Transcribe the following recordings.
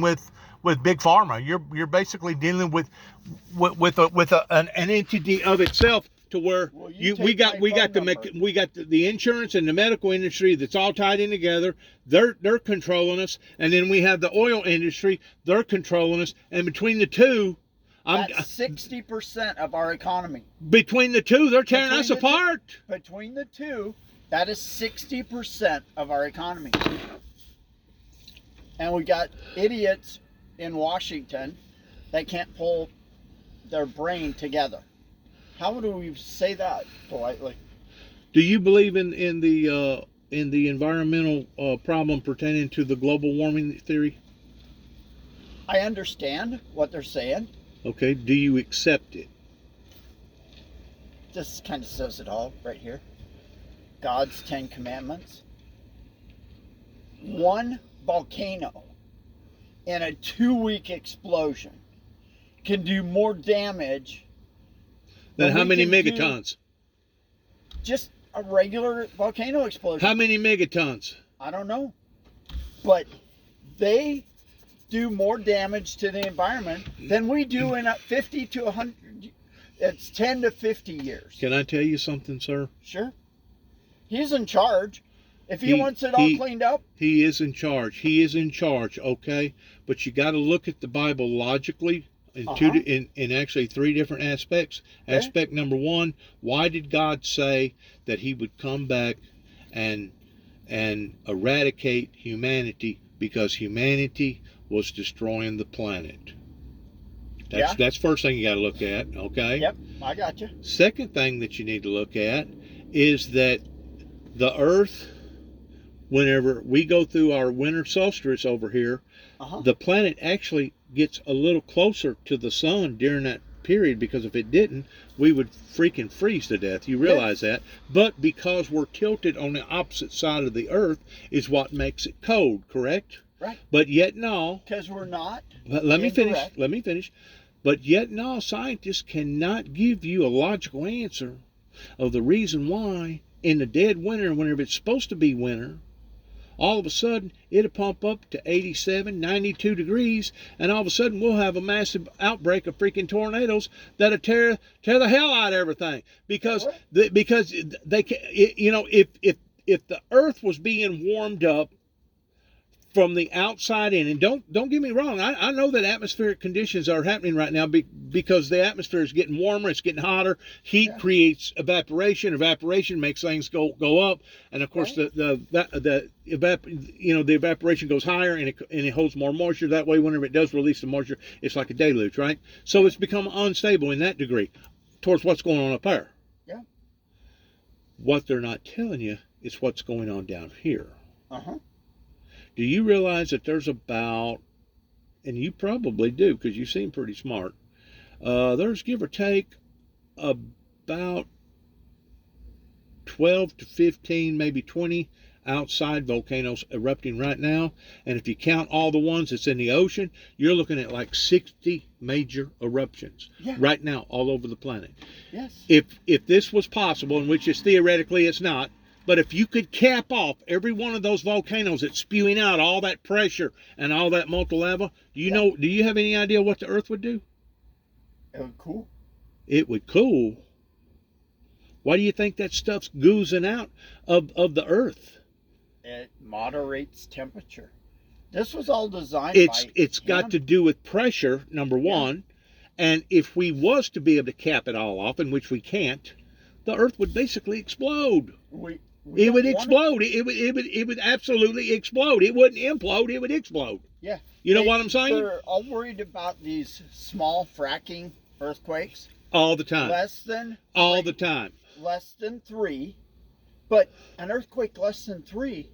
dealing with big pharma. You're basically dealing with an entity of itself, to where we got the insurance and the medical industry that's all tied in together. They're controlling us, and then we have the oil industry. They're controlling us, and between the two, that's 60% of our economy. Between the two, they're tearing us apart. Between the two, that is 60% of our economy. And we got idiots in Washington that can't pull their brain together. How do we say that politely? Do you believe in the environmental problem pertaining to the global warming theory? I understand what they're saying. Okay. Do you accept it? This kind of says it all right here. God's 10 Commandments. One volcano in a 2-week explosion can do more damage than how many megatons? Just a regular volcano explosion. How many megatons? I don't know. But they do more damage to the environment than we do in 50 to 100. It's 10 to 50 years. Can I tell you something, sir? Sure. He's in charge. If he wants it all cleaned up. He is in charge. He is in charge, okay? But you got to look at the Bible logically in actually 3 different aspects. Okay. Aspect number 1, why did God say that he would come back and eradicate humanity? Because humanity was destroying the planet. That's first thing you got to look at, okay? Yep, I got you. Second thing that you need to look at is that the earth, whenever we go through our winter solstice over here, the planet actually gets a little closer to the sun during that period, because if it didn't, we would freaking freeze to death. You realize that? But because we're tilted on the opposite side of the earth is what makes it cold, correct? Right. But yet no. Because we're not. Let me finish. But yet no, scientists cannot give you a logical answer of the reason why in the dead winter, whenever it's supposed to be winter, all of a sudden it'll pump up to 87, 92 degrees, and all of a sudden we'll have a massive outbreak of freaking tornadoes that'll tear the hell out of everything. Because they can, if the earth was being warmed up from the outside in, and don't get me wrong, I know that atmospheric conditions are happening right now because the atmosphere is getting warmer, it's getting hotter. Heat creates evaporation. Evaporation makes things go up, and of course the evaporation goes higher, and it holds more moisture. That way, whenever it does release the moisture, it's like a deluge, right? So it's become unstable in that degree towards what's going on up there. Yeah. What they're not telling you is what's going on down here. Do you realize that there's about, and you probably do because you seem pretty smart, there's give or take about 12 to 15, maybe 20 outside volcanoes erupting right now. And if you count all the ones that's in the ocean, you're looking at like 60 major eruptions right now all over the planet. Yes. If this was possible, and which is theoretically it's not, but if you could cap off every one of those volcanoes that's spewing out all that pressure and all that molten lava, do you have any idea what the earth would do? It would cool. It would cool. Why do you think that stuff's oozing out of the earth? It moderates temperature. This was all designed It's got to do with pressure, number one. And if we was to be able to cap it all off, in which we can't, the earth would basically explode. It would explode. It would absolutely explode. It wouldn't implode. It would explode. Yeah. You know what I'm saying? They're all worried about these small fracking earthquakes. All the time. All the time. Less than 3. But an earthquake less than 3,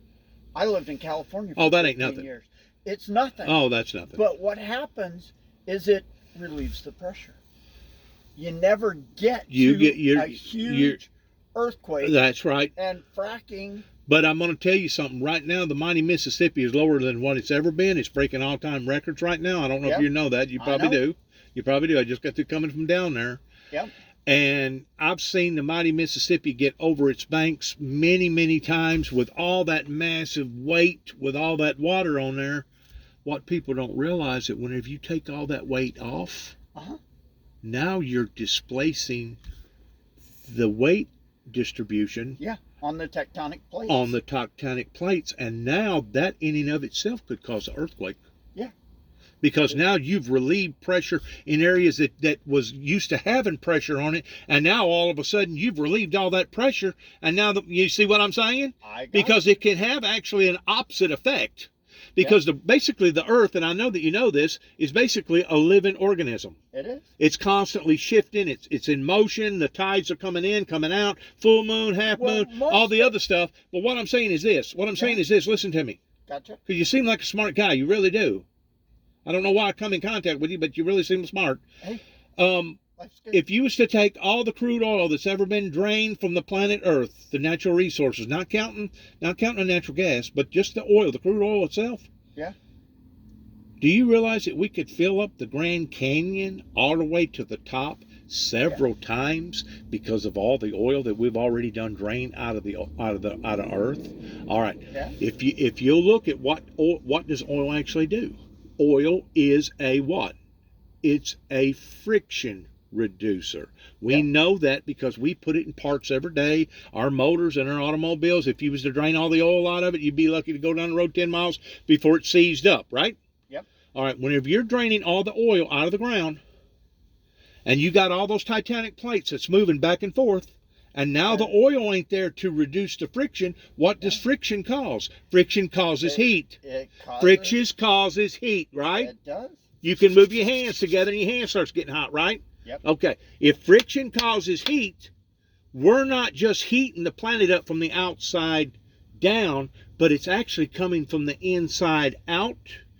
I lived in California for that ain't nothing. years. It's nothing. Oh, that's nothing. But what happens is it relieves the pressure. You never get a huge earthquake. That's right. And fracking. But I'm going to tell you something. Right now, the mighty Mississippi is lower than what it's ever been. It's breaking all-time records right now. I don't know if you know that. You probably do. You probably do. I just got through coming from down there. Yep. And I've seen the mighty Mississippi get over its banks many, many times with all that massive weight, with all that water on there. what people don't realize that whenever you take all that weight off, Uh-huh. now you're displacing the weight distribution On the tectonic plates. on the tectonic plates, and now that in and of itself could cause an earthquake. Yeah. Because now you've relieved pressure in areas that was used to having pressure on it, and now all of a sudden you've relieved all that pressure, and now you see what I'm saying? Because it can have actually an opposite effect. Because basically the earth, and I know that you know this, is basically a living organism. It is. It's constantly shifting. It's in motion. The tides are coming in, coming out, full moon, half moon, all the other stuff. But what I'm saying is this. Listen to me. Gotcha. Because you seem like a smart guy. You really do. I don't know why I come in contact with you, but you really seem smart. Hey, life's good. If you was to take all the crude oil that's ever been drained from the planet Earth, the natural resources, not counting the natural gas, but just the oil, the crude oil itself. Yeah. Do you realize that we could fill up the Grand Canyon all the way to the top several times because of all the oil that we've already done drain out of Earth? All right. Yeah. If you look at what does oil actually do? Oil is a what? It's a friction reducer. We know that because we put it in parts every day. Our motors and our automobiles, if you was to drain all the oil out of it, you'd be lucky to go down the road 10 miles before it seized up, right? Yep. All right, whenever you're draining all the oil out of the ground, and you got all those titanic plates that's moving back and forth, and now the oil ain't there to reduce the friction, what does friction cause? Friction causes heat. Friction causes heat, right? It does. You can move your hands together and your hand starts getting hot, right? Yep. Okay. If friction causes heat, we're not just heating the planet up from the outside down, but it's actually coming from the inside out.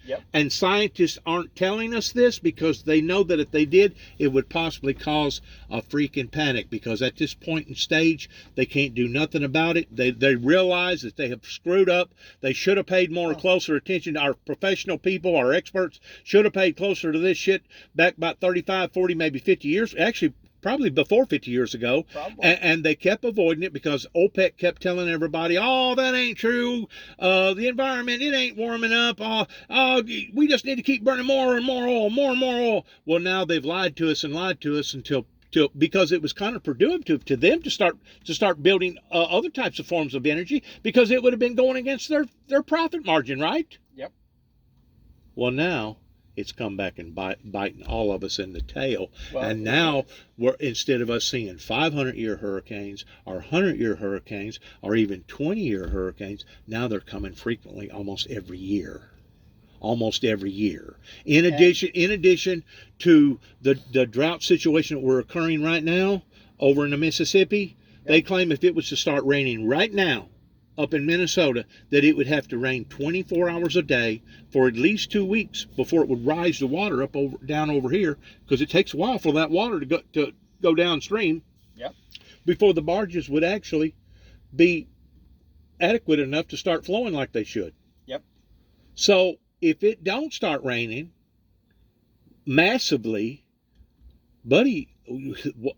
Yep. And scientists aren't telling us this because they know that if they did, it would possibly cause a freaking panic, because at this point in stage, they can't do nothing about it. They realize that they have screwed up. They should have paid closer attention. Our professional people, our experts, should have paid closer to this shit back about 35, 40, maybe 50 years. Actually, probably before 50 years ago. And they kept avoiding it because OPEC kept telling everybody, oh, that ain't true. The environment, it ain't warming up. We just need to keep burning more and more oil, more and more oil. Well, now they've lied to us until because it was counterproductive to them to start building other types of forms of energy, because it would have been going against their profit margin, right? Yep. Well, now it's come back and biting all of us in the tail. And now instead of us seeing 500-year hurricanes or 100-year hurricanes or even 20-year hurricanes, now they're coming frequently almost every year. In addition to the drought situation that we're occurring right now over in the Mississippi, they claim if it was to start raining right now up in Minnesota, that it would have to rain 24 hours a day for at least 2 weeks before it would rise the water up down over here, because it takes a while for that water to go downstream. Yep. Before the barges would actually be adequate enough to start flowing like they should. Yep. So if it don't start raining massively, buddy,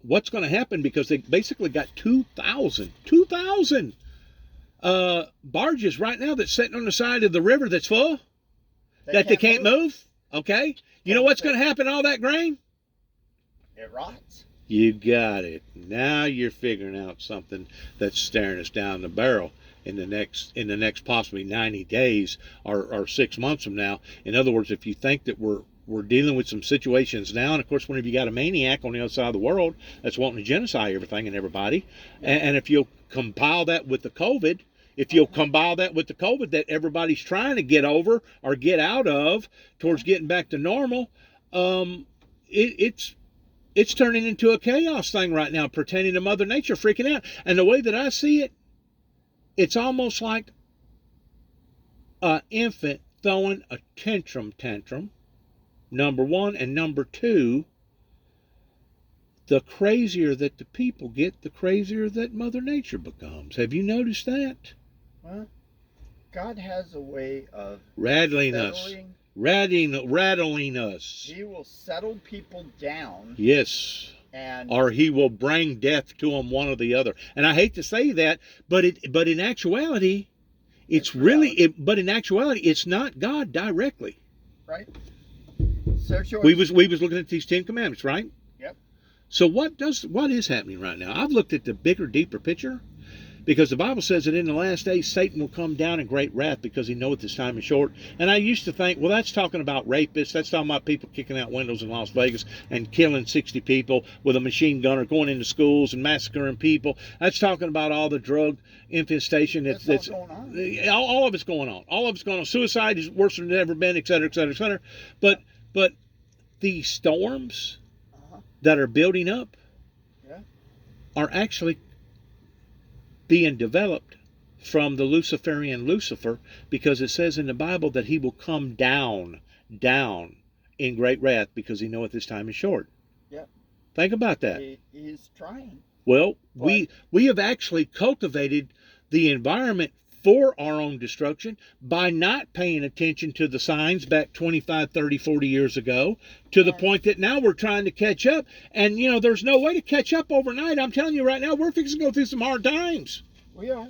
what's going to happen? Because they basically got 2,000 barges right now that's sitting on the side of the river that's full, that they can't move. Okay? You know what's going to happen to all that grain? It rots. You got it. Now you're figuring out something that's staring us down the barrel in the next possibly 90 days or 6 months from now. In other words, if you think that we're dealing with some situations now, and of course, whenever you got a maniac on the other side of the world that's wanting to genocide everything and everybody, and if you'll compile that with the COVID, that everybody's trying to get over or get out of towards getting back to normal, it's turning into a chaos thing right now pertaining to Mother Nature freaking out. And the way that I see it, it's almost like an infant throwing a tantrum, number one. And number two, the crazier that the people get, the crazier that Mother Nature becomes. Have you noticed that? Well, God has a way of rattling us. He will settle people down. Yes. And or he will bring death to them, one or the other. And I hate to say that, but in actuality, it's not God directly. right? It's their choice. We was looking at these 10 commandments, right? Yep. So what is happening right now? I've looked at the bigger, deeper picture, because the Bible says that in the last days Satan will come down in great wrath because he knoweth his time is short. And I used to think, well, that's talking about rapists. That's talking about people kicking out windows in Las Vegas and killing 60 people with a machine gun, or going into schools and massacring people. That's talking about all the drug infestation that's all going on. All of it's going on. All of it's going on. Suicide is worse than it ever been, et cetera, et cetera, et cetera. But these storms that are building up are actually being developed from the Luciferian Lucifer, because it says in the Bible that he will come down in great wrath because he knoweth his time is short. Yep. Think about that. He's trying. Well, we have actually cultivated the environment for our own destruction by not paying attention to the signs back 25, 30, 40 years ago, to the point that now we're trying to catch up. And, you know, there's no way to catch up overnight. I'm telling you right now, we're fixing to go through some hard times. We are.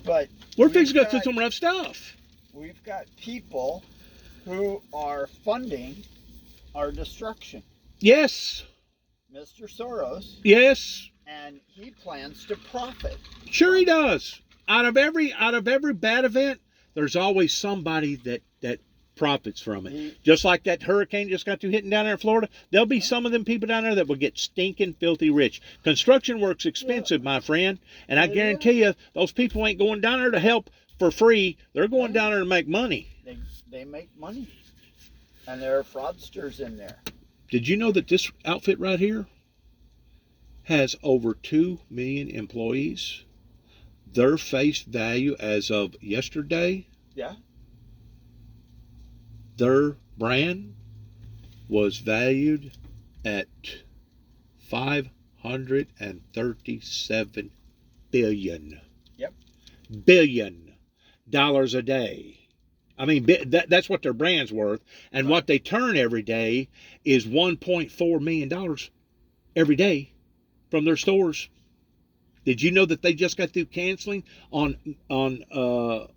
But we're fixing to go through some rough stuff. We've got people who are funding our destruction. Yes. Mr. Soros. Yes. And he plans to profit. Sure he does. Out of every bad event, there's always somebody that profits from it. Just like that hurricane just got through hitting down there in Florida, there'll be some of them people down there that will get stinking filthy rich. Construction work's expensive, my friend, and I guarantee you those people ain't going down there to help for free. They're going down there to make money. They make money, and there are fraudsters in there. Did you know that this outfit right here has over 2 million employees? Their face value as of yesterday, their brand was valued at $537 billion. Billion dollars a day. I mean, that's what their brand's worth, and what they turn every day is $1.4 million every day from their stores. Did you know that they just got through canceling on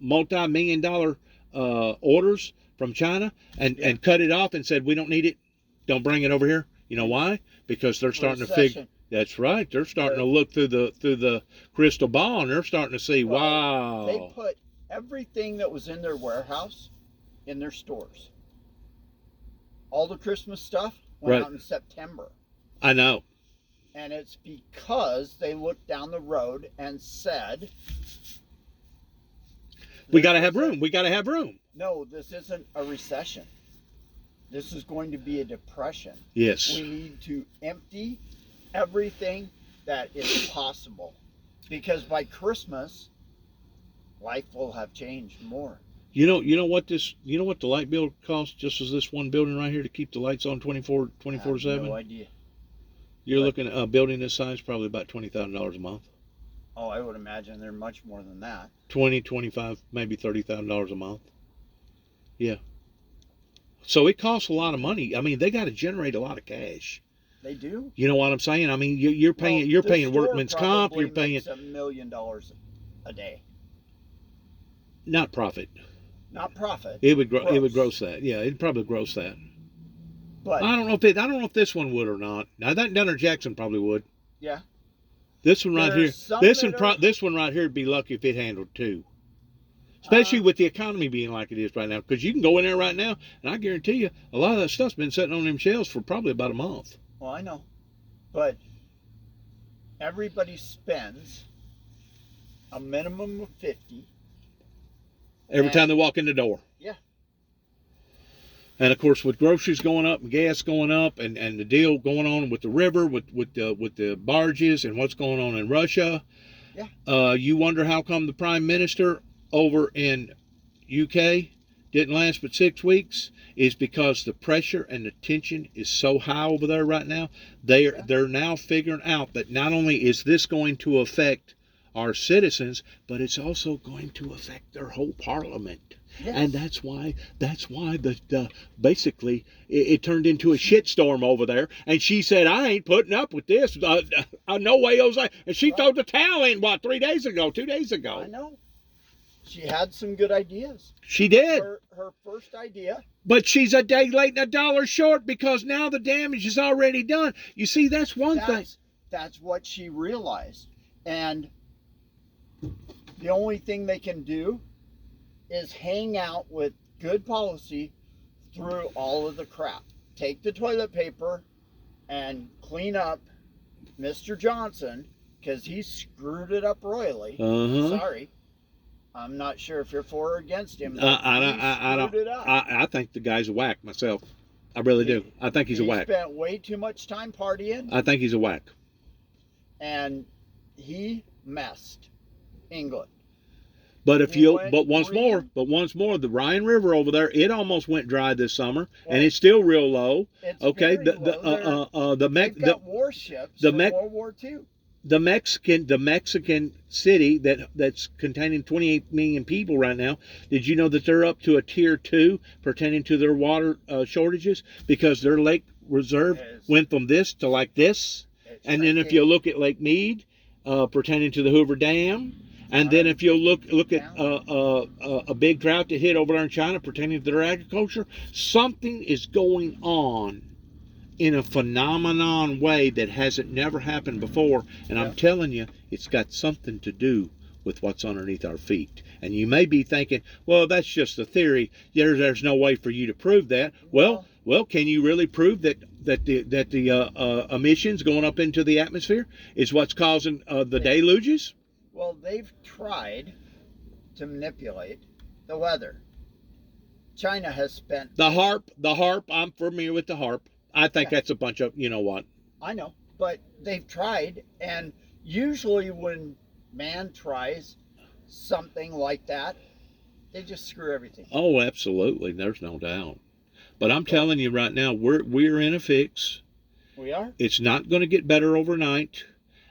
multi-million-dollar orders from China and cut it off and said, we don't need it, don't bring it over here? You know why? Because they're starting to figure. That's right. They're starting to look through the crystal ball, and they're starting to see, wow. They put everything that was in their warehouse in their stores. All the Christmas stuff went out in September. I know. And it's because they looked down the road and said, we got to have room. We got to have room. No, this isn't a recession. This is going to be a depression. Yes. We need to empty everything that is possible, because by Christmas, life will have changed more. You know what the light bill costs, just as this one building right here, to keep the lights on 24/7? No idea. You're looking at a building this size, probably about $20,000 a month. Oh, I would imagine they're much more than that. 20, 25, maybe $30,000 a month. Yeah. So it costs a lot of money. I mean, they got to generate a lot of cash. They do. You know what I'm saying? I mean, you're paying workman's comp. You're paying $1 million a day. Not profit. Not profit. It would gross that. Yeah, it'd probably gross that. But I don't know if this one would or not. Now that Dunner Jackson probably would. Yeah. This one right here. This one right here would be lucky if it handled too. Especially with the economy being like it is right now, because you can go in there right now, and I guarantee you, a lot of that stuff's been sitting on them shelves for probably about a month. Well, I know, but everybody spends a minimum of $50 every time they walk in the door. Yeah. And of course, with groceries going up and gas going up, and the deal going on with the river, with the barges, and what's going on in Russia, you wonder how come the Prime Minister over in UK didn't last but 6 weeks. Is because the pressure and the tension is so high over there right now. They're now figuring out that not only is this going to affect our citizens, but it's also going to affect their whole parliament. Yes. And that's why the basically it turned into a shitstorm over there. And she said, I ain't putting up with this. No way, Jose. And she threw the towel in, 2 days ago? I know. She had some good ideas. She did. Her first idea. But she's a day late and a dollar short because now the damage is already done. You see, that's one thing. That's what she realized. And the only thing they can do is hang out with good policy through all of the crap. Take the toilet paper and clean up Mr. Johnson because he screwed it up royally. Sorry. I'm not sure if you're for or against him. I think the guy's a whack myself. I really do. I think he's a whack. He spent way too much time partying. I think he's a whack. And he messed England. But once more, the Rhine River over there, it almost went dry this summer, and it's still real low. It's okay, very low. They've got warships from World War II. The Mexican city that's containing 28 million people right now. Did you know that they're up to a tier 2 pertaining to their water shortages because their lake reserve went from this to like this, and then if you look at Lake Mead, pertaining to the Hoover Dam. And then if you look at a big drought that hit over there in China pertaining to their agriculture, something is going on in a phenomenon way that hasn't never happened before. And I'm telling you, it's got something to do with what's underneath our feet. And you may be thinking, well, that's just a theory. There's no way for you to prove that. Well, can you really prove that the emissions going up into the atmosphere is what's causing the deluges? Well, they've tried to manipulate the weather. China has spent... The HAARP, I'm familiar with the HAARP. I think that's a bunch of, you know what. I know, but they've tried, and usually when man tries something like that, they just screw everything. Oh, absolutely. There's no doubt. But I'm telling you right now, we're in a fix. We are? It's not going to get better overnight.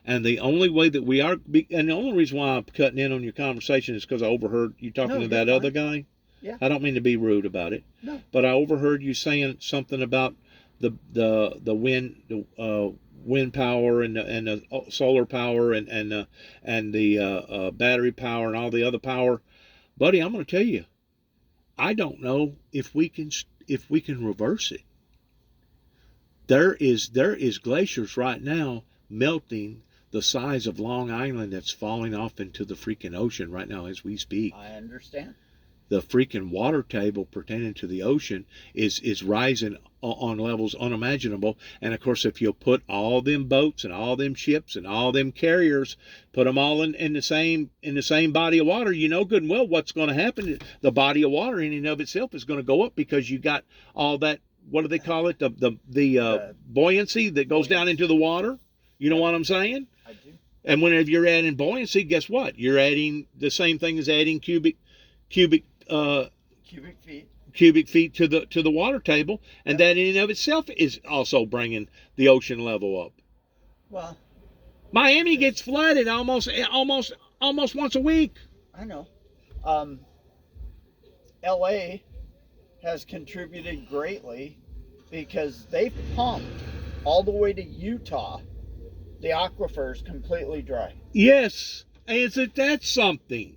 And the only way that we are, and the only reason why I'm cutting in on your conversation is because I overheard you talking to that other guy. Yeah. I don't mean to be rude about it. No. But I overheard you saying something about the wind power and the solar power and the battery power and all the other power, buddy. I'm going to tell you, I don't know if we can reverse it. There is glaciers right now melting the size of Long Island that's falling off into the freaking ocean right now as we speak. I understand. The freaking water table pertaining to the ocean is rising on levels unimaginable. And of course, if you put all them boats and all them ships and all them carriers, put them all in the same body of water, you know good and well what's going to happen. The body of water in and of itself is going to go up because you got all that, what do they call it? The buoyancy that goes down into the water. You know what I'm saying? I do. And whenever you're adding buoyancy, guess what? You're adding the same thing as adding cubic feet to the water table, and that in and of itself is also bringing the ocean level up. Well, Miami gets flooded almost once a week. I know. LA has contributed greatly because they pumped all the way to Utah. The aquifer is completely dry. Yes, isn't that something?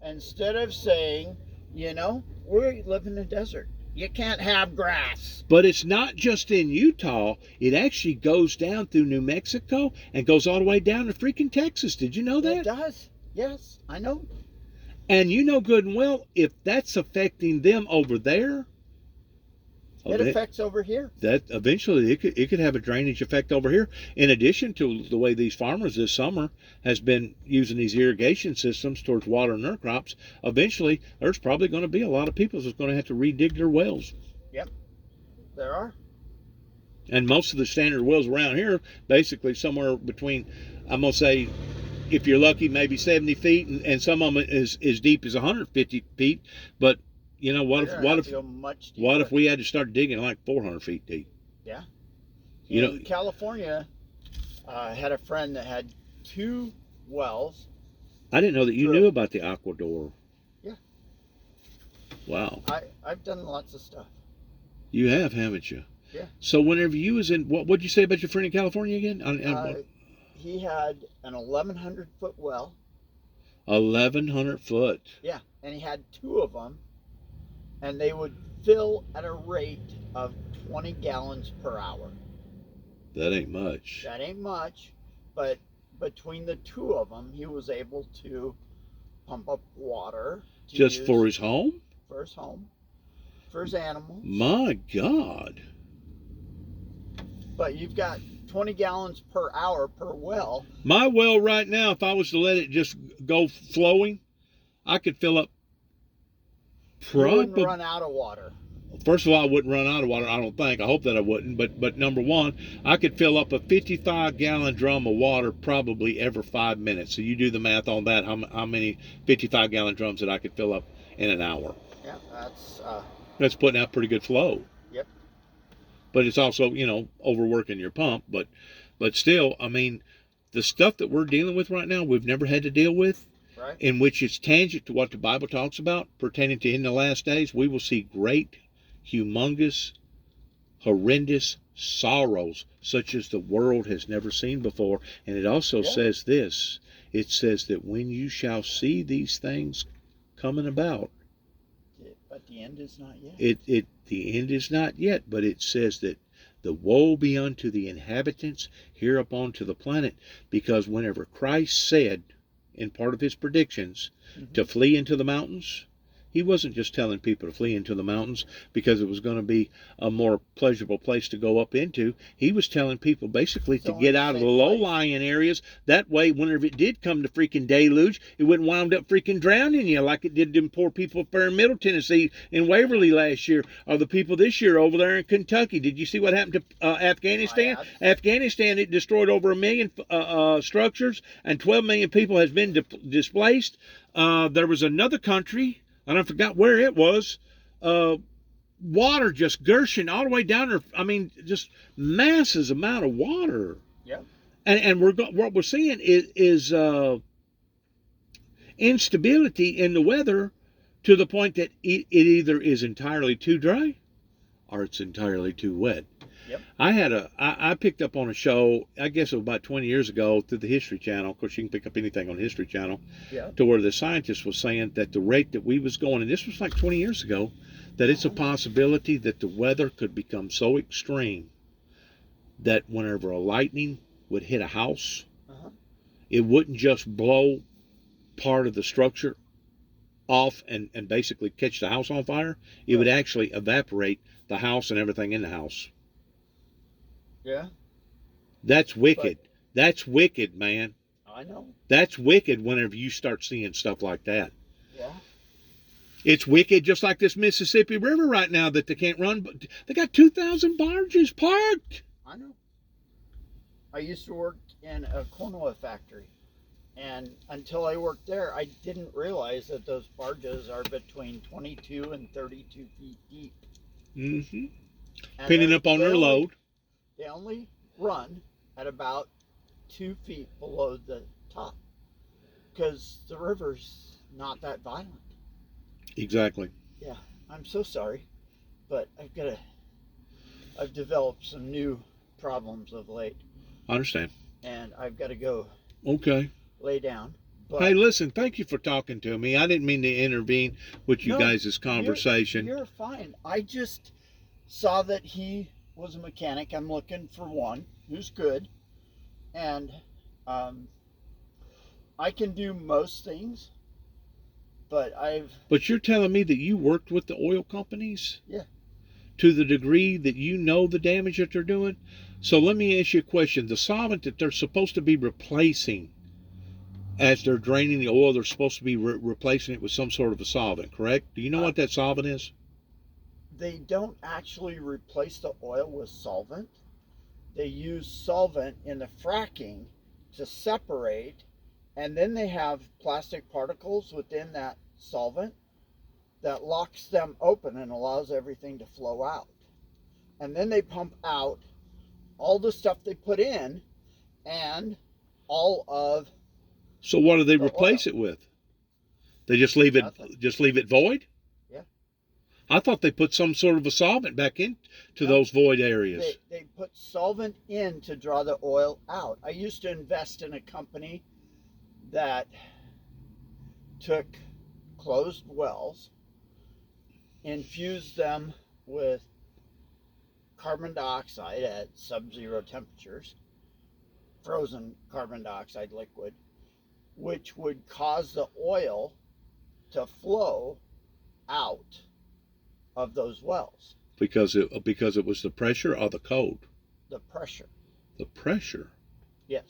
Instead of saying, we live in a desert. You can't have grass. But it's not just in Utah. It actually goes down through New Mexico and goes all the way down to freaking Texas. Did you know that? It does. Yes, I know. And you know good and well, if that's affecting them over there, it affects over here. That eventually it could have a drainage effect over here. In addition to the way these farmers this summer has been using these irrigation systems towards watering their crops, eventually there's probably going to be a lot of people that's going to have to redig their wells. Yep, there are. And most of the standard wells around here, basically somewhere between, I'm going to say, if you're lucky, maybe 70 feet, and some of them is as deep as 150 feet. But what if we had to start digging like 400 feet deep? Yeah. In California, I had a friend that had 2 wells. I didn't know that you knew about the Aquador. Yeah. Wow. I've done lots of stuff. You have, haven't you? Yeah. So whenever you was in, what'd you say about your friend in California again? He had an 1,100 foot well. 1,100 foot. Yeah, and he had two of them, and they would fill at a rate of 20 gallons per hour. That ain't much. That ain't much, but between the two of them, he was able to pump up water Just for his home? For his home, for his animals. My God. But you've got 20 gallons per hour per well. My well right now, if I was to let it just go flowing, I could fill up You wouldn't run out of water. First of all, I wouldn't run out of water, I don't think. I hope that I wouldn't. But number one, I could fill up a 55-gallon drum of water probably every 5 minutes. So you do the math on that, how many 55-gallon drums that I could fill up in an hour. Yeah, That's putting out pretty good flow. Yep. But it's also, overworking your pump. But still, I mean, the stuff that we're dealing with right now, we've never had to deal with. Right. In which it's tangent to what the Bible talks about pertaining to in the last days. We will see great, humongous, horrendous sorrows such as the world has never seen before. And it also says this. It says that when you shall see these things coming about. But the end is not yet. The end is not yet, but it says that the woe be unto the inhabitants hereupon to the planet, because whenever Christ said in part of his predictions to flee into the mountains, he wasn't just telling people to flee into the mountains because it was going to be a more pleasurable place to go up into. He was telling people basically to get out of the low-lying areas. That way, whenever it did come to freaking deluge, it wouldn't wind up freaking drowning you like it did them poor people up there in Middle Tennessee in Waverly last year, or the people this year over there in Kentucky. Did you see what happened to Afghanistan? Afghanistan, it destroyed over 1 million structures, and 12 million people has been displaced. There was another country, and I forgot where it was, water just gushing all the way down there. I mean, just masses amount of water. Yeah. And what we're seeing is instability in the weather to the point that it either is entirely too dry or it's entirely too wet. Yep. I picked up on a show, I guess it was about 20 years ago, through the History Channel. Of course, you can pick up anything on the History Channel. Yeah. To where the scientist was saying that the rate that we was going, and this was like 20 years ago, that it's a possibility that the weather could become so extreme that whenever a lightning would hit a house, it wouldn't just blow part of the structure off and basically catch the house on fire. It would actually evaporate the house and everything in the house. Yeah. That's wicked. That's wicked, man. I know. That's wicked whenever you start seeing stuff like that. Yeah. It's wicked just like this Mississippi River right now that they can't run. They got 2,000 barges parked. I know. I used to work in a corn oil factory. And until I worked there, I didn't realize that those barges are between 22 and 32 feet deep. Mm-hmm. Pinning up on their load. They only run at about 2 feet below the top because the river's not that violent. Exactly. Yeah, I'm so sorry, but I've developed some new problems of late. I understand. And I've got to go. Okay. Lay down. But hey, listen, thank you for talking to me. I didn't mean to intervene with you guys' conversation. You're fine. I just saw that he was a mechanic. I'm looking for one who's good. And I can do most things, but But you're telling me that you worked with the oil companies? Yeah. To the degree that you know the damage that they're doing? So let me ask you a question. The solvent that they're supposed to be replacing as they're draining the oil, they're supposed to be replacing it with some sort of a solvent, correct? Do you know what that solvent is? They don't actually replace the oil with solvent. They use solvent in the fracking to separate, and then they have plastic particles within that solvent that locks them open and allows everything to flow out. And then they pump out all the stuff they put in and all of. So what do they replace it with? They just leave it void? Yeah. I thought they put some sort of a solvent back into those void areas. They put solvent in to draw the oil out. I used to invest in a company that took closed wells, infused them with carbon dioxide at sub-zero temperatures, frozen carbon dioxide liquid, which would cause the oil to flow out of those wells. Because it was the pressure or the cold? The pressure. The pressure. Yes.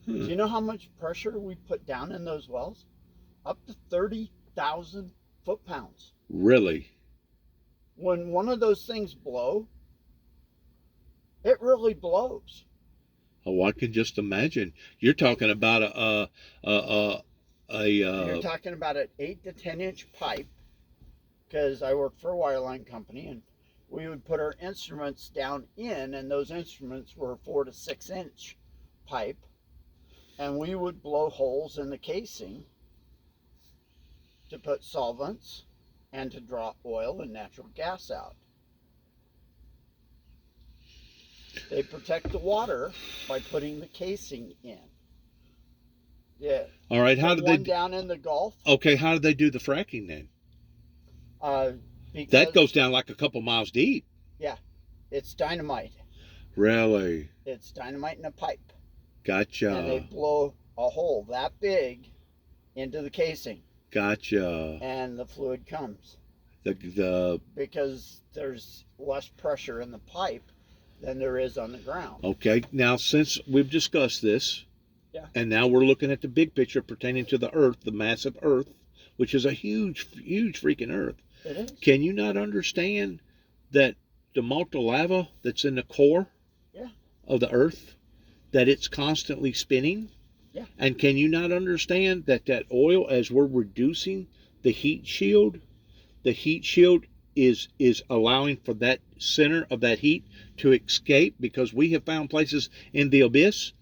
Do you know how much pressure we put down in those wells? Up to 30,000 foot-pounds. Really? When one of those things blow, it really blows. Oh, I can just imagine. You're talking about You're talking about an 8 to 10 inch pipe, because I worked for a wireline company, and we would put our instruments down in, and those instruments were 4 to 6 inch pipe, and we would blow holes in the casing to put solvents and to draw oil and natural gas out. They protect the water by putting the casing in. Yeah. All right. How did they down in the Gulf? Okay. How did they do the fracking then? Because That goes down like a couple miles deep. it's dynamite. Really? It's dynamite in a pipe, Gotcha. and they blow a hole that big into the casing, Gotcha. and the fluid comes The because there's less pressure in the pipe than there is on the ground. Okay. Now, since we've discussed this, Yeah. and now we're looking at the big picture pertaining to the Earth, the massive Earth, which is a huge, huge freaking Earth. It is. Can you not understand that the molten lava that's in the core of the Earth, that it's constantly spinning? Yeah. And can you not understand that oil, as we're reducing the heat shield is allowing for that center of that heat to escape, because we have found places in the abyss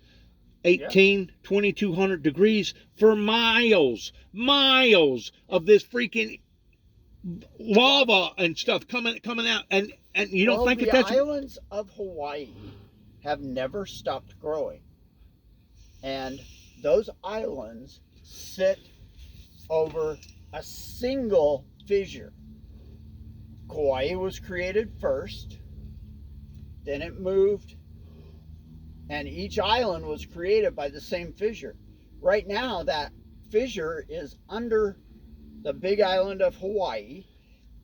2,200 degrees for miles of this freaking lava and stuff coming out, and you don't think the that's islands of Hawaii have never stopped growing, and those islands sit over a single fissure. Kauai was created first, then it moved, and each island was created by the same fissure. Right now, that fissure is under the big island of Hawaii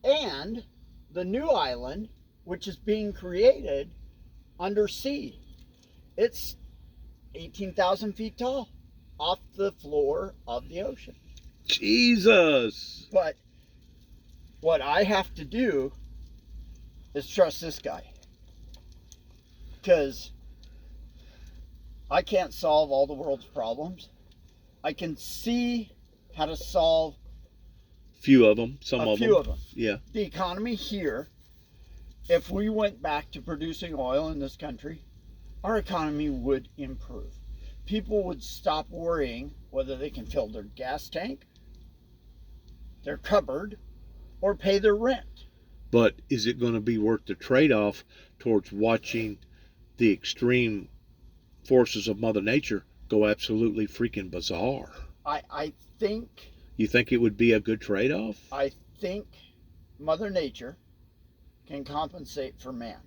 and the new island, which is being created under sea. It's 18,000 feet tall off the floor of the ocean. Jesus. But what I have to do is trust this guy, because I can't solve all the world's problems. I can see how to solve Few of them, some a of few them. of them. Yeah. The economy here, if we went back to producing oil in this country, our economy would improve. People would stop worrying whether they can fill their gas tank, their cupboard, or pay their rent. But is it going to be worth the trade-off towards watching the extreme forces of Mother Nature go absolutely freaking bizarre? I think You think it would be a good trade-off? I think Mother Nature can compensate for man.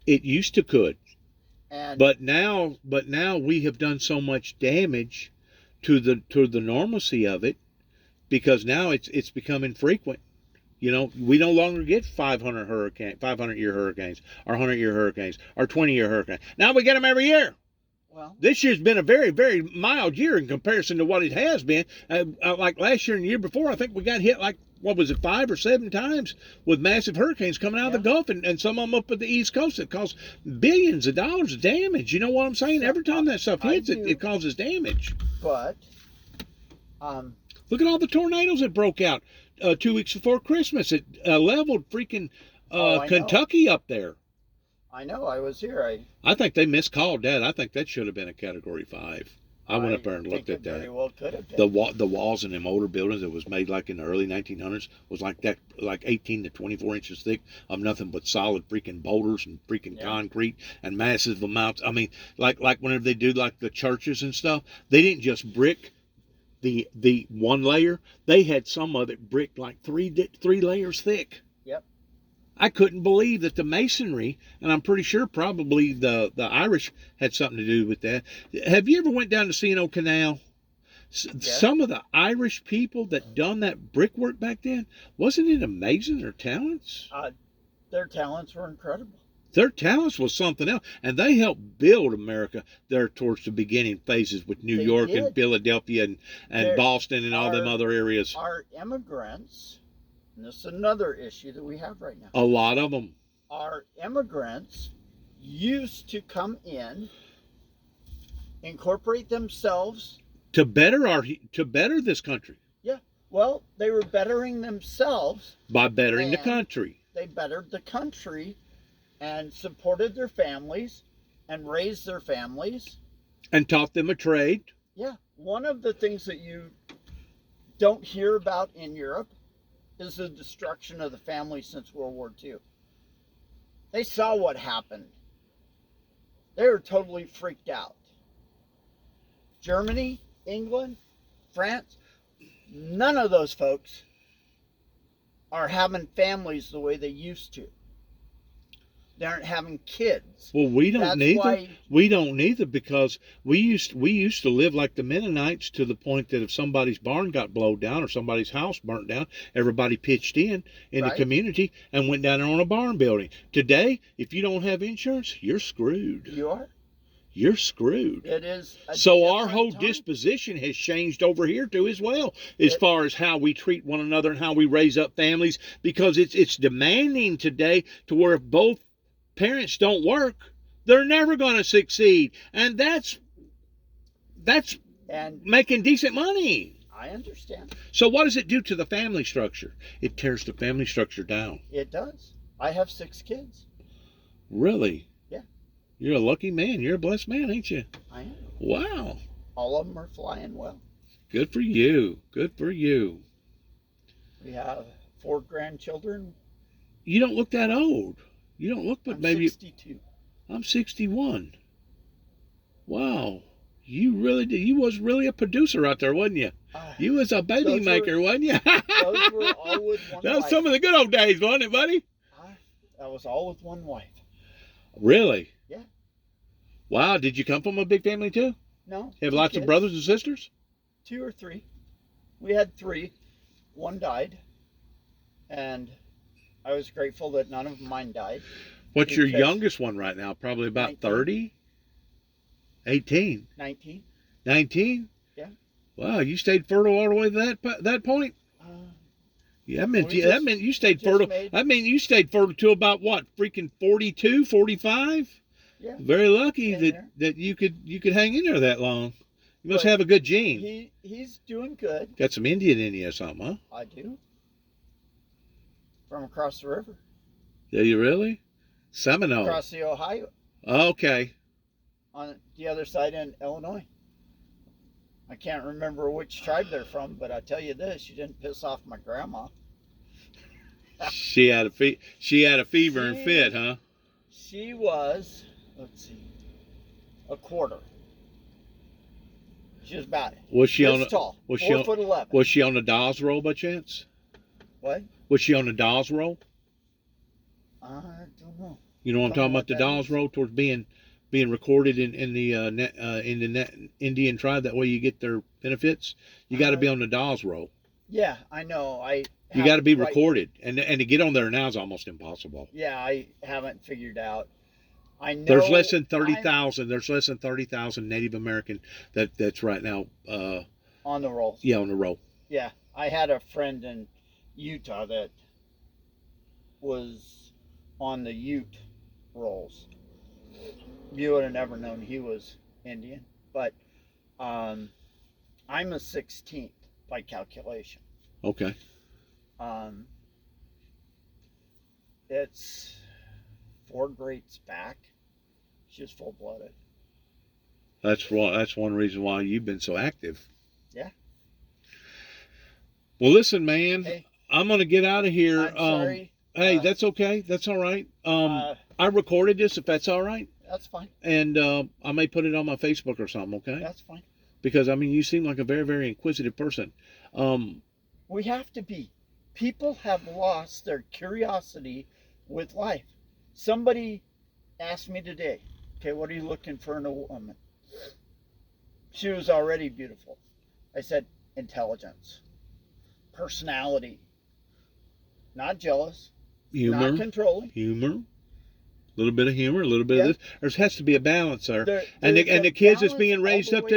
It used to could, And but now we have done so much damage to the normalcy of it, because now it's becoming frequent. You know, we no longer get 500-year hurricanes, or 100-year hurricanes, or 20-year hurricanes. Now we get them every year. well, This year's been a very, very mild year in comparison to what it has been. Like last year and the year before, I think we got hit like, what was it, 5 or 7 times with massive hurricanes coming out of the Gulf, and some of them up at the East Coast that caused billions of dollars of damage. You know what I'm saying? Every time that stuff hits, it causes damage. but Look at all the tornadoes that broke out 2 weeks before Christmas. It leveled freaking I know. Kentucky up there. I know I was here. I think they miscalled that. I think that should have been a Category 5. I went up there and think looked at it very that. well could have been. The walls in them older buildings that was made like in the early 1900s was like that, like 18 to 24 inches thick of nothing but solid freaking boulders and freaking Yeah. concrete and massive amounts. I mean, like whenever they do like the churches and stuff, they didn't just brick the one layer. They had some of it bricked like three layers thick. Yep. I couldn't believe that the masonry, and I'm pretty sure probably the Irish had something to do with that. Have you ever went down to C&O Canal? Some of the Irish people that done that brickwork back then, wasn't it amazing, their talents? Their talents were incredible. Their talents was something else, and they helped build America there towards the beginning phases with New They York did. and Philadelia and They're- Boston and all them other areas. Our immigrants, and this is another issue that we have right now. A lot of them. Our immigrants used to come in, incorporate themselves. To better this country Well, they were bettering themselves. by bettering the And- country. They bettered the country and supported their families and raised their families. And taught them a trade. Yeah. One of the things that you don't hear about in Europe is the destruction of the family since World War II. They saw what happened. They were totally freaked out. Germany, England, France, none of those folks are having families the way they used to. They aren't having kids. Well, we don't That's neither. why We don't neither because we used to live like the Mennonites to the point that if somebody's barn got blown down or somebody's house burnt down, everybody pitched in the Right. community and went down there on a barn building. Today, if you don't have insurance, you're screwed. you are. You're screwed. It is. So our whole time. disposition has changed over here too as well, as far as how we treat one another and how we raise up families, because it's demanding today to where if both parents don't work, they're never going to succeed, and that's And making decent money. I understand. So what does it do to the family structure? It tears the family structure down. It does. I have 6 kids. Really? Yeah. You're a lucky man. You're a blessed man, ain't you? I am. Wow. All of them are flying well. Good for you. Good for you. We have 4 grandchildren. You don't look that old. You don't look, but I'm maybe 62. I'm 61. Wow. You really did. You was really a producer out there, wasn't you? You was a baby Those were- maker, wasn't you? Those were all with one That was wife. some of the good old days, wasn't it, buddy? That was all with one wife. Really? Yeah. Wow. Did you come from a big family too? No. Have 2 lots of kids. brothers and sisters? 2 or 3. We had 3. One died. And I was grateful that none of mine died. What's your Because- youngest one right now? Probably about 19. 30? 18? 19. 19? Yeah. Wow, you stayed fertile all the way to that point? Yeah, that meant you stayed fertile. I mean, you stayed fertile till about what? Freaking 42, 45? Yeah. Very lucky In that, there. that you could hang in there that long. You must But have a good gene. He's doing good. Got some Indian in you or something, huh? I do. From across the river. Yeah, you really? Seminole. Across the Ohio. Okay. On the other side in Illinois. I can't remember which tribe they're from, but I tell you this, you didn't piss off my grandma. She had a fever and fit, huh? She was, let's see, a quarter. She was about Was she on this a, tall. was she 4 on, foot 11. was she on the Dawes roll by chance? What? Was she on the Dawes roll? I don't know. You know what I'm Don't know talking what about? The that Dawes is. roll towards being recorded in the Indian tribe. That way you get their benefits. You got to be on the Dawes roll. Yeah, I know. You got to be right- recorded, and to get on there now is almost impossible. Yeah, I haven't figured out. I know There's less than I'm 30,000. There's less than 30,000 Native American that's right now. on the roll. Yeah, on the roll. Yeah, I had a friend in Utah that was on the Ute rolls. You would have never known he was Indian, but I'm a 16th by calculation. Okay. It's 4 greats back. She's full-blooded. That's one reason why you've been so active. Yeah. Well, listen, man, Hey, I'm gonna get out of here. I'm sorry. Hey, that's okay. That's all right. I recorded this, if that's all right, That's fine. and I may put it on my Facebook or something. Okay? That's fine. Because I mean, you seem like a very, very inquisitive person. We have to be. People have lost their curiosity with life. Somebody asked me today, okay, what are you looking for in a woman? She was already beautiful. I said, intelligence, personality, not jealous, Humor, not controlling. a little bit of humor, a little bit of this. There has to be a balance there. And There's the a kids that's balance being all raised the up way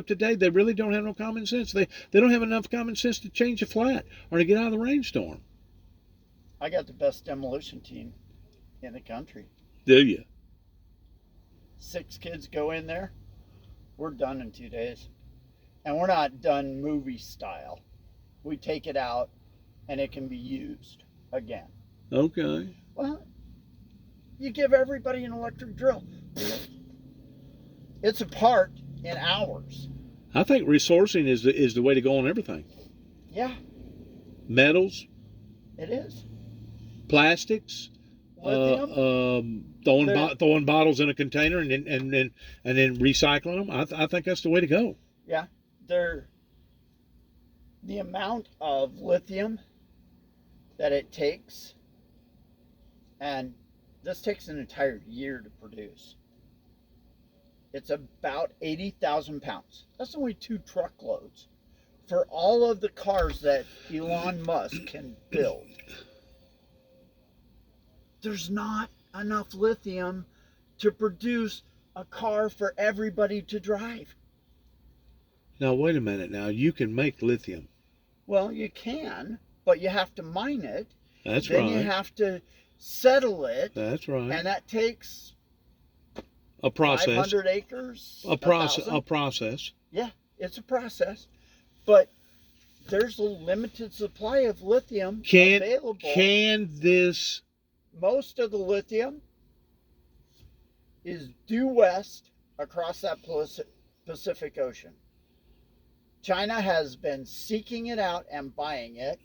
today, they really don't have no common sense. They don't have enough common sense to change a flat or to get out of the rainstorm. I got the best demolition team in the country. Do you? 6 kids go in there. We're done in 2 days. And we're not done movie style. We take it out and it can be used again. Okay. Well, you give everybody an electric drill. It's apart in hours. I think resourcing is the way to go on everything. Yeah, Metals, it is. plastics, Lithium. throwing bottles in a container and then recycling them. I think that's the way to go. Yeah, the amount of lithium that it takes, and this takes an entire year to produce. It's about 80,000 pounds. That's only 2 truckloads for all of the cars that Elon Musk can build. There's not enough lithium to produce a car for everybody to drive. Now wait a minute. Now you can make lithium. Well, you can, but you have to mine it. That's then right. you have to settle it. That's right. And that takes A process. 500 acres. A process. 1,000. A process. Yeah, it's a process. But there's a limited supply of lithium available. Can this? Most of the lithium is due west across that Pacific Ocean. China has been seeking it out and buying it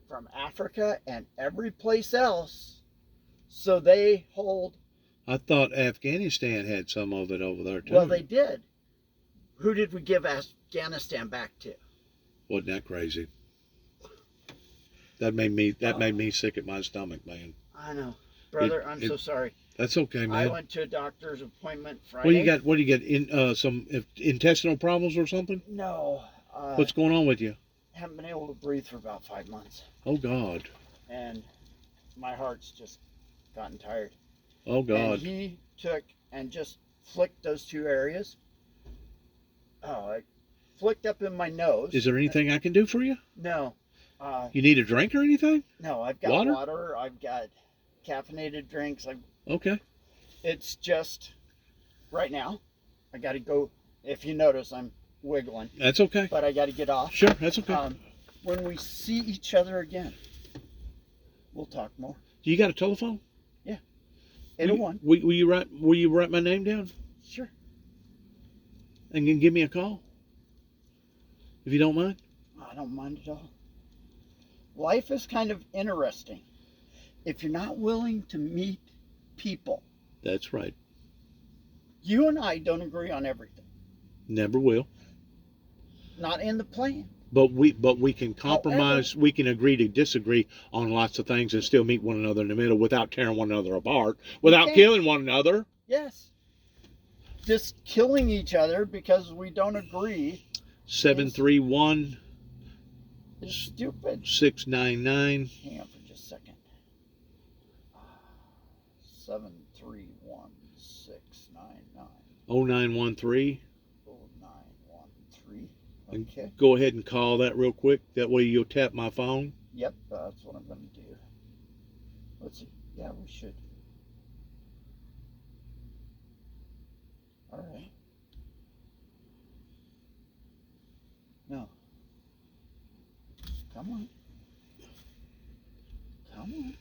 from Africa and every place else. So they hold. I thought Afghanistan had some of it over there too. Well, they did. Who did we give Afghanistan back to? Wasn't that crazy? That made me sick at my stomach, man. I know, brother. I'm so sorry. That's okay, man. I went to a doctor's appointment Friday. What do you get? In some intestinal problems or something? No. What's going on with you? Haven't been able to breathe for about 5 months, Oh God. and my heart's just gotten tired. Oh God. And he took and just flicked those 2 areas. Oh, it flicked up in my nose. Is there anything I can do for you? No. You need a drink or anything? No, I've got Water? water. I've got caffeinated drinks. Okay. It's just right now. I got to go. If you notice, I'm wiggling, That's okay. but I got to get off. Sure, that's okay. When we see each other again, we'll talk more. You got a telephone? 801. Will you write my name down Sure. and then give me a call? If you don't mind. I don't mind at all. Life is kind of interesting. If you're not willing to meet people, That's right. you and I don't agree on everything. Never will. Not in the plan. But we can compromise. We can agree to disagree on lots of things and still meet one another in the middle without tearing one another apart, without can. killing one another. Yes. Just killing each other because we don't agree 731 is stupid. 699. Hang on for just a second. 731-699. 0913. 0913. And Okay. go ahead and call that real quick. That way you'll tap my phone. Yep, that's what I'm going to do. Let's see. Yeah, we should. All right. No. Come on. Come on.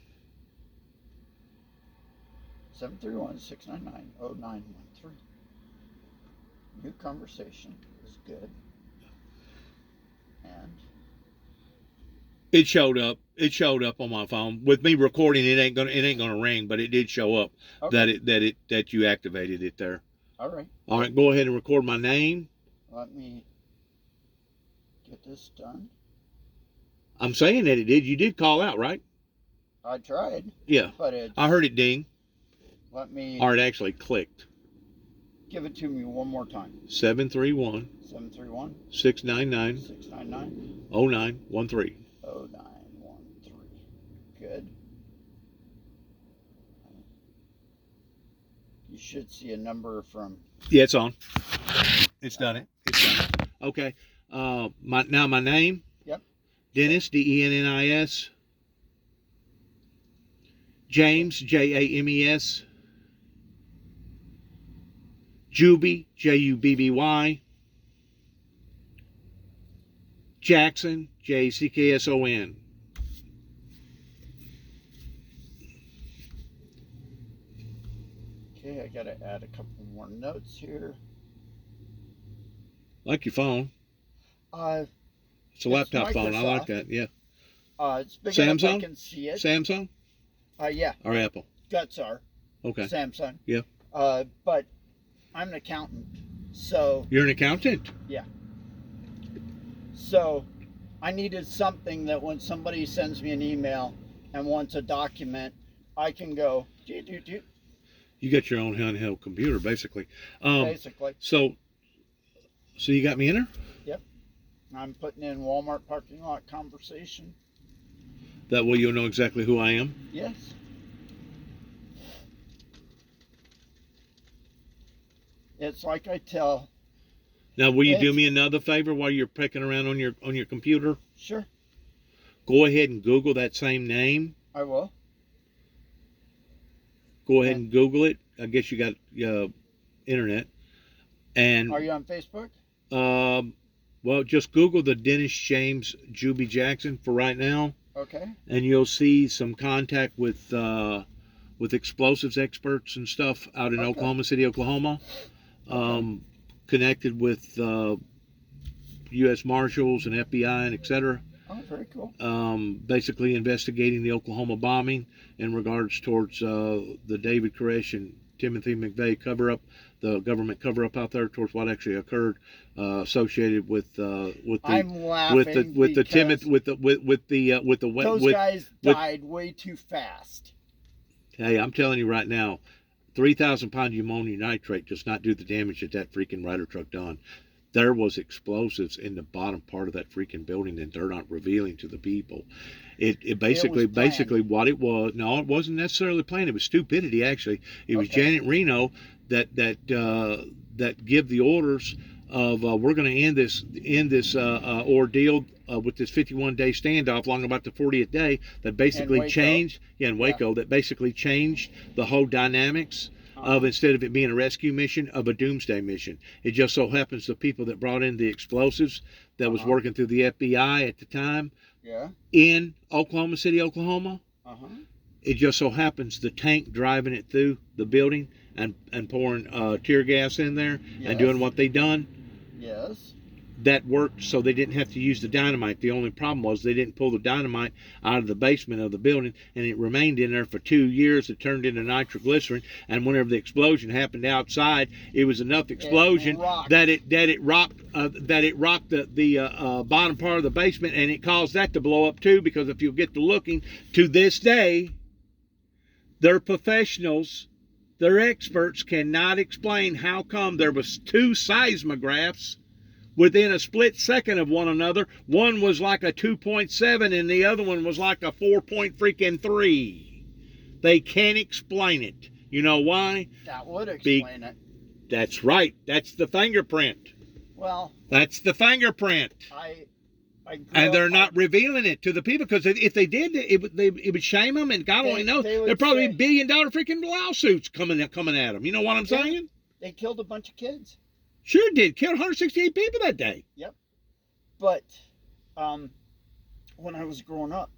731-699-0913. New conversation is good. And It showed up. It showed up on my phone. With me recording, it ain't gonna ring, but it did show up okay. that you activated it there. All right. All right, go ahead and record my name. Let me get this done. I'm saying that it did. You did call out, right? I tried. Yeah. But it's, I heard it ding. Let me Or it actually clicked. give it to me one more time. 731 731 699 699 0913. 0913. Good. You should see a number from. Yeah, it's on. It's done it. It's done it. Okay. My name. Yep. Dennis, Dennis. James, James. Juby, Jubby. Jackson, Jackson. Okay, I gotta add a couple more notes here. Like your phone. It's a laptop phone. I like that. Yeah. It's big enough I Samsung? can see it. Samsung Yeah, or Apple? guts are Okay. Samsung. Yeah. But I'm an accountant, so You're an accountant? so I needed something that when somebody sends me an email and wants a document, I can go do. You got your own handheld computer, basically. Basically, So you got me in there? I'm putting in Walmart parking lot conversation. That way you'll know exactly who I am. Yes. It's like I tell. Now, will you do me another favor while you're pecking around on your computer? Sure. Go ahead and Google that same name. I will. Go ahead and Google it. I guess you got internet. And Are you on Facebook? well, just Google the Dennis James Juby Jackson for right now, Okay. and you'll see some contact with explosives experts and stuff out in Okay. Oklahoma City, Oklahoma. Okay. Connected with U.S. Marshals and FBI and etc. Oh, very cool. Basically investigating the Oklahoma bombing in regards towards the David Koresh and Timothy McVeigh cover-up, the government cover-up out there towards what actually occurred, associated with the I'm laughing with the because those guys with, died way too fast. Hey, I'm telling you right now, 3,000 pound ammonium nitrate does not do the damage that freaking Ryder truck done. There was explosives in the bottom part of that freaking building that they're not revealing to the people. It basically what it was. No, it wasn't necessarily planned. It was stupidity. Actually, it was Janet Reno that give the orders of we're going to end this ordeal with this 51-day standoff along about the 40th day that basically changed in Waco that basically changed the whole dynamics of, instead of it being a rescue mission, of a doomsday mission. It just so happens the people that brought in the explosives that was working through the FBI at the time in Oklahoma City, Oklahoma, it just so happens the tank driving it through the building and pouring tear gas in there and doing what they done, that worked, so they didn't have to use the dynamite. The only problem was they didn't pull the dynamite out of the basement of the building, and it remained in there for 2 years. It turned into nitroglycerin, and whenever the explosion happened outside, it was enough explosion that it rocked the bottom part of the basement, and it caused that to blow up too. Because if you get to looking, to this day, they're professionals. Their experts cannot explain how come there was 2 seismographs within a split second of one another. One was like a 2.7 and the other one was like a 4.3. They can't explain it. You know why? That would explain it. That's right. That's the fingerprint. Well, that's the fingerprint. And they're not revealing it to the people, because if they did, it would shame them, and God only knows there'd probably be $1 billion freaking lawsuits coming at them. You know what I'm saying? They killed a bunch of kids. Sure did. Killed 168 people that day. Yep. But when I was growing up,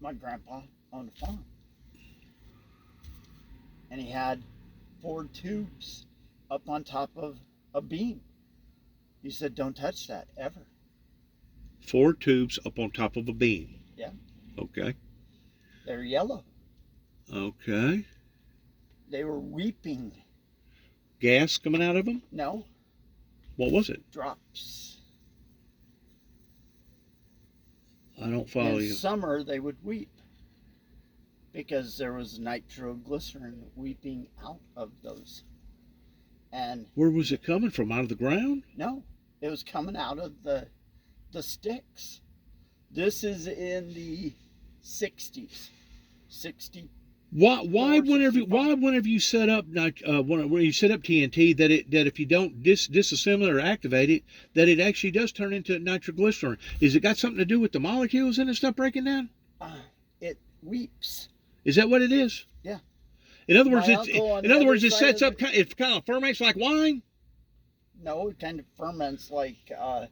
my grandpa owned a farm. And he had 4 tubes up on top of a bean. He said, don't touch that ever. 4 tubes up on top of a beam. Yeah. Okay. They're yellow. Okay. They were weeping. Gas coming out of them? No, What was it? drops. I don't follow In you. summer, they would weep because there was nitroglycerin weeping out of those. And Where was it coming from? Out of the ground? no, it was coming out of the sticks. This is in the 60s. 60. Why 65. whenever you set up when you set up TNT that if you don't disassemble it or activate it, that it actually does turn into nitroglycerin? Is it got something to do with the molecules in it stuff breaking down? It weeps. Is that what it is? Yeah. In other words, My uncle on it the other sets side up. of it- It kind of ferments like wine. No, it kind of ferments like I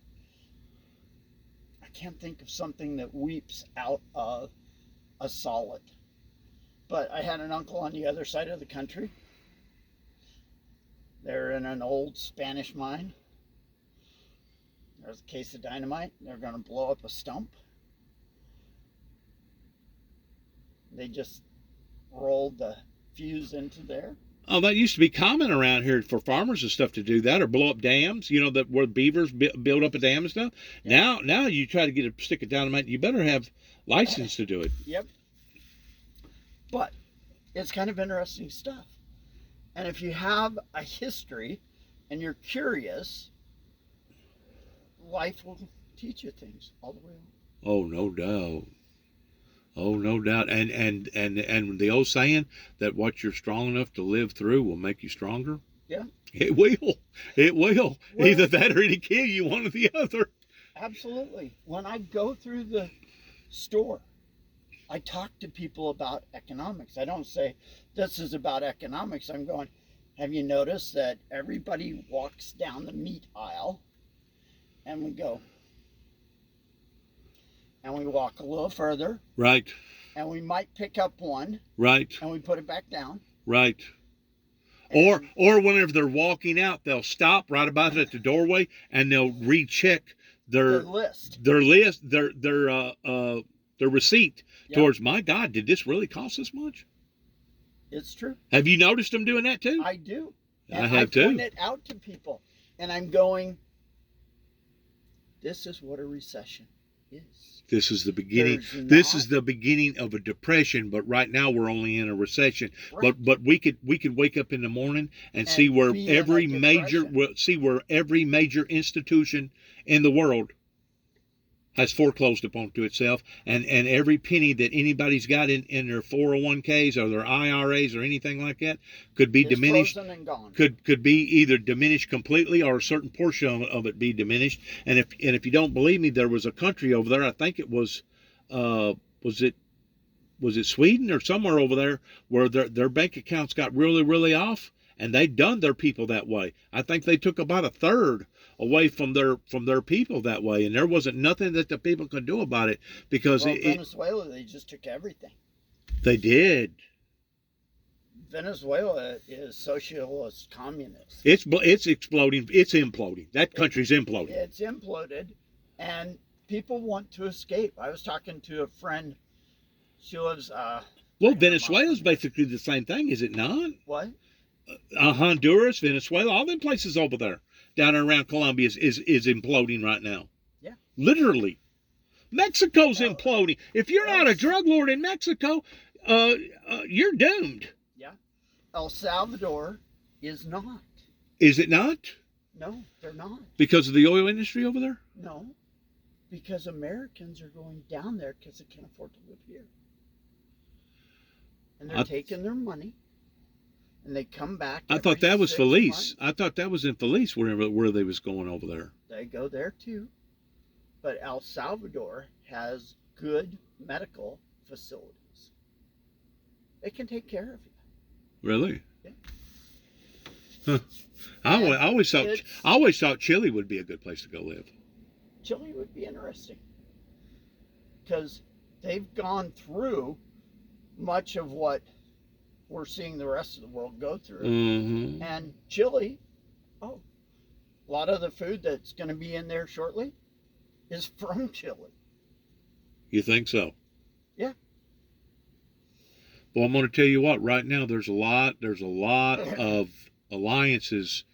can't think of something that weeps out of a solid. But I had an uncle on the other side of the country. They're in an old Spanish mine. There's a case of dynamite. They're going to blow up a stump. They just rolled the fuse into there. Oh, that used to be common around here for farmers and stuff to do that, or blow up dams. You know, that where beavers build up a dam and stuff. Yeah. Now you try to get a stick of dynamite, you better have license to do it. Yep. But it's kind of interesting stuff. And if you have a history and you're curious, life will teach you things all the way on. Oh, no doubt. Oh, no doubt. And the old saying that what you're strong enough to live through will make you stronger. Yeah. It will. It will. Well- Either that or it'll kill you, one or the other. Absolutely. When I go through the store, I talk to people about economics. I don't say, this is about economics. I'm going, have you noticed that everybody walks down the meat aisle and we go, and we walk a little further Right. and we might pick up one Right. and we put it back down. Right. And Or whenever they're walking out, they'll stop right about at the doorway and they'll recheck the their list. their receipt Yep. towards, my God, did this really cost this much? It's true. Have you noticed them doing that too? I do. I And have I point too. it out to people. And I'm going, this is what a recession is. This is the beginning. There's This not- is the beginning of a depression, but right now we're only in a recession. Right. But we could wake up in the morning and And see where be in a every major institution in the world has foreclosed upon to itself, and every penny that anybody's got in their 401ks or their IRAs or anything like that could be It's diminished. frozen and gone. Could be either diminished completely or a certain portion of it be diminished. And if you don't believe me, there was a country over there, I think it was it Sweden or somewhere over there, where their bank accounts got really off, and they done their people that way. I think they took about a third away from their people that way, and there wasn't nothing that the people could do about it, because Well, Venezuela, they just took everything. they did. Venezuela is socialist communist. It's exploding. It's imploding. That country's imploding. It's imploded, and people want to escape. I was talking to a friend. She lives. Well, Venezuela's basically the same thing, is it not? What? Honduras, Venezuela, all them places over there, down and around Colombia is imploding right now. Yeah. Literally. Mexico's Well, imploding. If you're not a drug lord in Mexico, you're doomed. El Salvador is not. Is it not? No, they're not. Because of the oil industry over there? No, because Americans are going down there because they can't afford to live here. And they're taking their money, and they come back. I thought every that was 6 Felice. months. I thought that was in Felice where they was going over there. They go there too. But El Salvador has good medical facilities. They can take care of you. Really? Yeah. Huh. I always thought Chile would be a good place to go live. Chile would be interesting because they've gone through much of what we're seeing the rest of the world go through. Mm-hmm. And Chile, A lot of the food that's going to be in there shortly is from Chile. You think so? Yeah. Well, I'm going to tell you what. Right now, there's a lot of alliances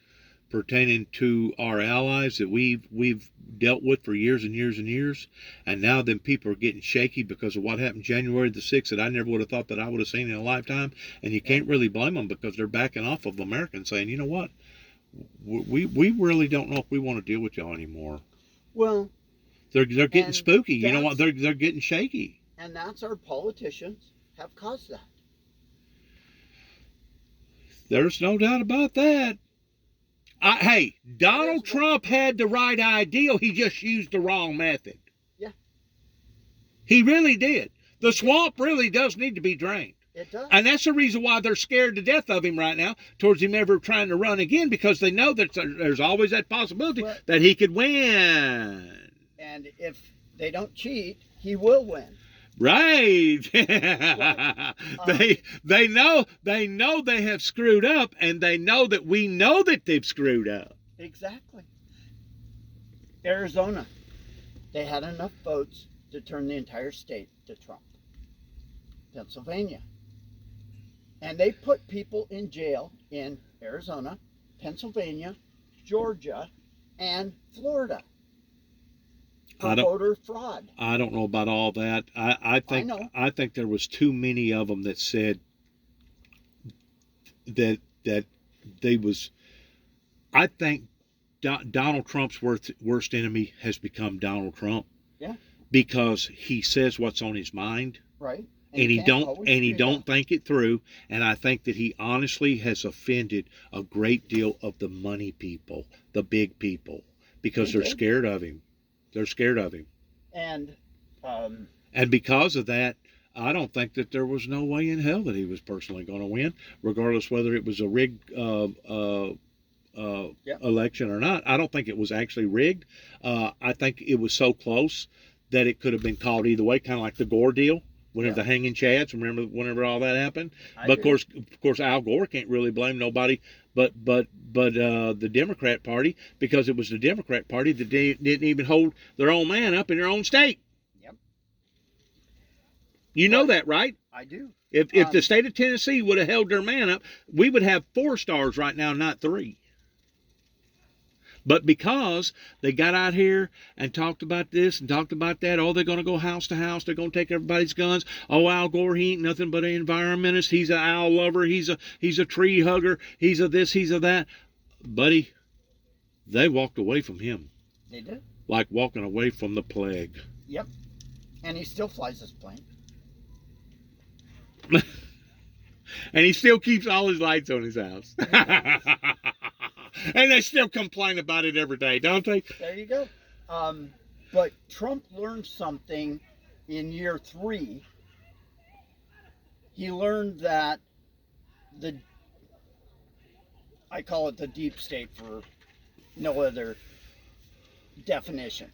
pertaining to our allies that we've dealt with for years and years and years, and now then people are getting shaky because of what happened January the 6th that I never would have thought that I would have seen in a lifetime. And you can't really blame them because they're backing off of Americans, saying, you know what, we really don't know if we want to deal with y'all anymore. Well, they're getting spooky. You know what? They're getting shaky. And that's our politicians have caused that. There's no doubt about that. Hey, Donald Trump had the right idea. He just used the wrong method. Yeah. He really did. The swamp really does need to be drained. It does. And that's the reason why they're scared to death of him right now, towards him ever trying to run again, because they know that there's always that possibility that he could win. And if they don't cheat, he will win. Right. They know they have screwed up, and they know that we know that they've screwed up. Exactly. Arizona, they had enough votes to turn the entire state to Trump. Pennsylvania. And they put people in jail in Arizona, Pennsylvania, Georgia, and Florida. Voter fraud. I don't know about all that. I think there was too many of them that said that they was. I think Donald Trump's worst enemy has become Donald Trump. Yeah. Because he says what's on his mind. Right. And he don't think it through. And I think that he honestly has offended a great deal of the money people, the big people, because they're scared of him. They're scared of him. And because of that, I don't think that there was no way in hell that he was personally going to win, regardless whether it was a rigged election or not. I don't think it was actually rigged. I think it was so close that it could have been called either way, kind of like the Gore deal. Whenever the hanging chads, remember whenever all that happened? Of course, Al Gore can't really blame nobody but the Democrat Party, because it was the Democrat Party that didn't even hold their own man up in their own state. Yep. You know that, right? I do. If the state of Tennessee would have held their man up, we would have 4 stars right now, not 3. But because they got out here and talked about this and talked about that, oh, they're going to go house to house, they're going to take everybody's guns. Oh, Al Gore, he ain't nothing but an environmentalist. He's an owl lover. He's a tree hugger. He's a this, he's a that. Buddy, they walked away from him. They did. Like walking away from the plague. Yep. And he still flies his plane. And he still keeps all his lights on his house. And they still complain about it every day, don't they? There you go. But Trump learned something in year 3. He learned that I call it the deep state for no other definition,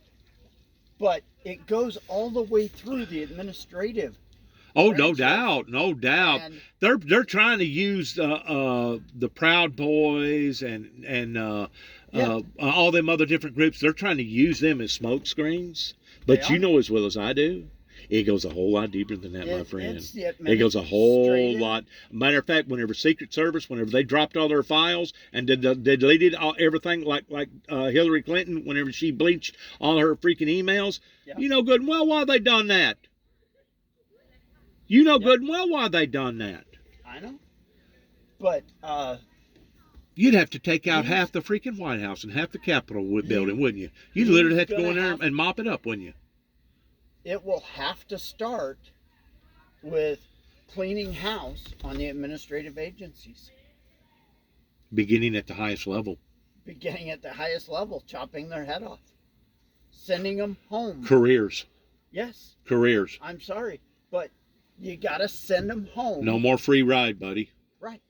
but it goes all the way through the administrative. Oh, no doubt. And they're trying to use the Proud Boys and all them other different groups. They're trying to use them as smoke screens. But you know as well as I do, it goes a whole lot deeper than that, my friend. It goes a whole lot. Matter of fact, whenever Secret Service, whenever they dropped all their files and they deleted everything, like Hillary Clinton, whenever she bleached all her freaking emails, you know good and well why they done that. You know good and well why they done that. I know. But you'd have to take out half the freaking White House and half the Capitol building, wouldn't you? You'd literally have to go in there and mop it up, wouldn't you? It will have to start with cleaning house on the administrative agencies. Beginning at the highest level. Beginning at the highest level, chopping their head off. Sending them home. Careers. Yes. Careers. I'm sorry, but you gotta send them home. No more free ride, buddy. Right.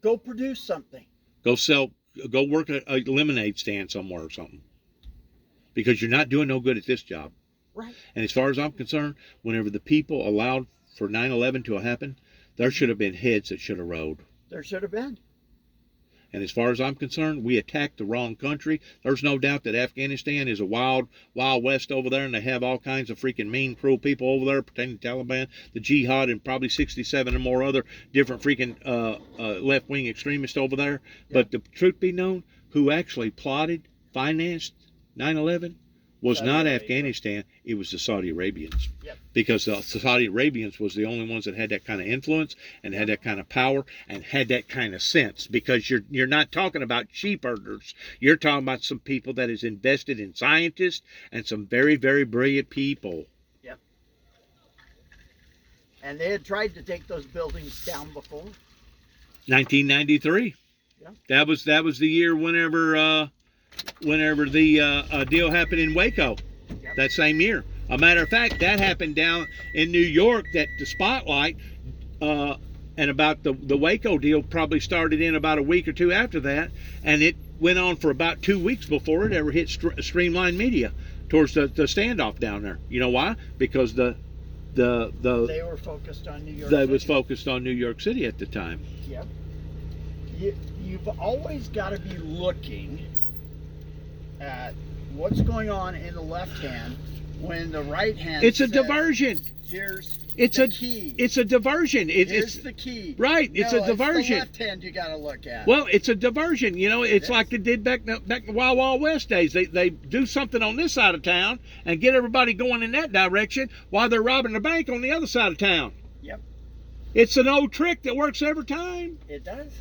Go produce something. Go work a lemonade stand somewhere or something. Because you're not doing no good at this job. Right. And as far as I'm concerned, whenever the people allowed for 9/11 to happen, there should have been heads that should have rolled. There should have been. And as far as I'm concerned, we attacked the wrong country. There's no doubt that Afghanistan is a wild, wild west over there, and they have all kinds of freaking mean, cruel people over there pertaining to Taliban, the Jihad, and probably 67 and more other different freaking left-wing extremists over there. Yeah. But the truth be known, who actually plotted, financed 9/11 was Saudi not Arabia. Afghanistan. It was the Saudi Arabians. Yep. Because the Saudi Arabians was the only ones that had that kind of influence and had that kind of power and had that kind of sense. Because you're not talking about sheep herders. You're talking about some people that is invested in scientists and some very, very brilliant people. And they had tried to take those buildings down before. 1993. Yeah. That was the year whenever the deal happened in Waco. Yep. That same year. A matter of fact, that happened down in New York. That the spotlight and about the Waco deal probably started in about a week or two after that, and it went on for about 2 weeks before it ever hit Streamline Media towards the standoff down there. You know why? Because they were focused on New York they City. was focused on New York City at the time. Yep. You've always got to be looking at what's going on in the left hand when the right hand It's a says, diversion. Here's It's the a key. It's a diversion. Here's It's the key. right. It's No, a diversion. It's the left hand you got to look at. Well, it's a diversion. You know, it's is. like they did back in the Wild Wild West days. They do something on this side of town and get everybody going in that direction while they're robbing the bank on the other side of town. Yep. It's an old trick that works every time. It does.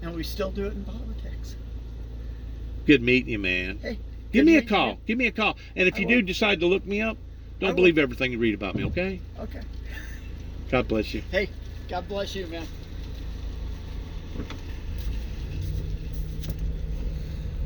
And we still do it in politics. Good meeting you, man. Hey, Give good me a meeting call. you. Give me a call. And if I you will. do decide to look me up, I don't will. believe everything you read about me, okay? Okay. God bless you. Hey, God bless you, man.